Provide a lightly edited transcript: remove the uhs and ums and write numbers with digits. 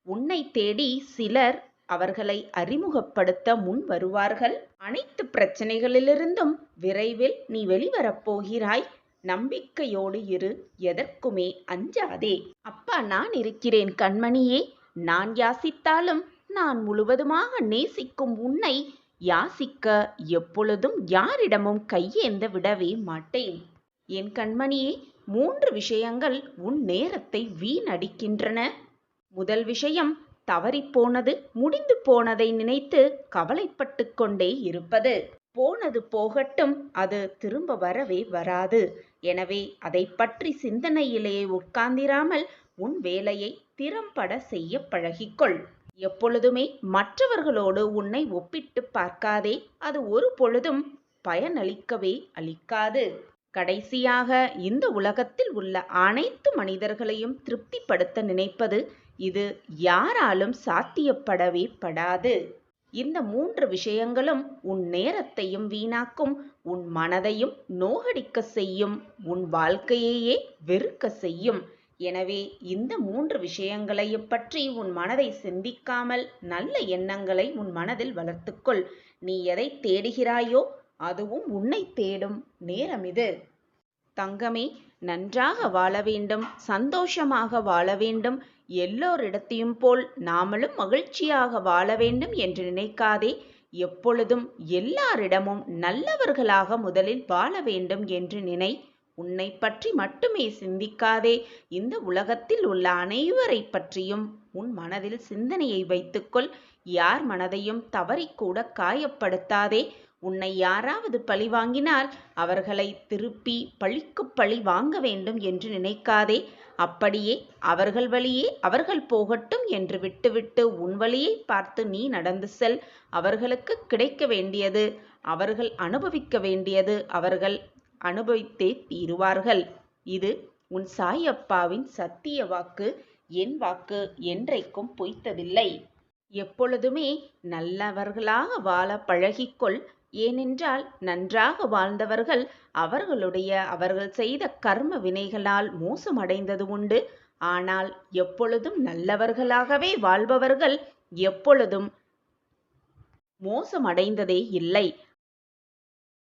உன்னை தேடி சிலர் அவர்களை அறிமுகப்படுத்த முன் வருவார்கள். அனைத்து பிரச்சனைகளிலிருந்தும் விரைவில் நீ வெளிவரப் போகிறாய். நம்பிக்கையோடு இரு, எதற்குமே அஞ்சாதே. அப்பா நான் இருக்கிறேன் கண்மணியே. நான் யாசித்தாலும் நான் முழுவதுமாக நேசிக்கும் உன்னை யாசிக்க எப்பொழுதும் யாரிடமும் கையேந்த விடவே மாட்டேன். என் கண்மணியே, 3 விஷயங்கள் உன் நேரத்தை வீணடிக்கின்றன. முதல் விஷயம், தவறிப்போனது முடிந்து போனதை நினைத்து கவலைப்பட்டு கொண்டே இருப்பது. போனது போகட்டும், அது திரும்ப வரவே வராது. எனவே அதை பற்றி சிந்தனையிலேயே உட்கார்ந்திராமல் உன் வேலையை திறம்பட செய்ய பழகிக்கொள். எப்பொழுதுமே மற்றவர்களோடு உன்னை ஒப்பிட்டு பார்க்காதே. அது ஒரு பொழுதும் பயனளிக்கவே அளிக்காது. கடைசியாக, இந்த உலகத்தில் உள்ள அனைத்து மனிதர்களையும் திருப்திப்படுத்த நினைப்பது இது யாராலும் சாத்தியப்படவே படாது. இந்த 3 விஷயங்களும் உன் நேரத்தையும் வீணாக்கும், உன் மனதையும் நோகடிக்க செய்யும், உன் வாழ்க்கையையே வெறுக்க செய்யும். எனவே இந்த 3 விஷயங்களையும் பற்றி உன் மனதை சிந்திக்காமல் நல்ல எண்ணங்களை உன் மனதில் வளர்த்துக்கொள். நீ எதை தேடுகிறாயோ அதுவும் உன்னை தேடும் நேரம் இது. தங்கமே, நன்றாக வாழ வேண்டும், சந்தோஷமாக வாழ வேண்டும், எல்லோரிடத்தையும் போல் நாமளும் மகிழ்ச்சியாக வாழ வேண்டும் என்று நினைக்காதே. எப்பொழுதும் எல்லாரிடமும் நல்லவர்களாக முதலில் வாழ வேண்டும் என்று நினை. உன்னை பற்றி மட்டுமே சிந்திக்காதே. இந்த உலகத்தில் உள்ள அனைவரை பற்றியும் உன் மனதில் சிந்தனையை வைத்துக்கொள். யார் மனதையும் தவறிக்கூட காயப்படுத்தாதே. உன்னை யாராவது பழி வாங்கினால் அவர்களை திருப்பி பழிக்கு பழி வாங்க வேண்டும் என்று நினைக்காதே. அப்படியே அவர்கள் வழியே அவர்கள் போகட்டும் என்று விட்டுவிட்டு உன் வழியை பார்த்து நீ நடந்து செல். அவர்களுக்கு கிடைக்க வேண்டியது அவர்கள் அனுபவிக்க வேண்டியது அவர்கள் அனுபவித்தே தீருவார்கள். இது உன் சாயப்பாவின் சத்திய வாக்கு. என் வாக்கு என்றைக்கும் பொய்த்ததில்லை. எப்பொழுதுமே நல்லவர்களாக வாழ பழகிக்கொள். ஏனென்றால் நன்றாக வாழ்ந்தவர்கள் அவர்கள் செய்த கர்ம வினைகளால் மோசமடைந்தது உண்டு. ஆனால் எப்பொழுதும் நல்லவர்களாகவே வாழ்பவர்கள் எப்பொழுதும் மோசமடைந்ததே இல்லை.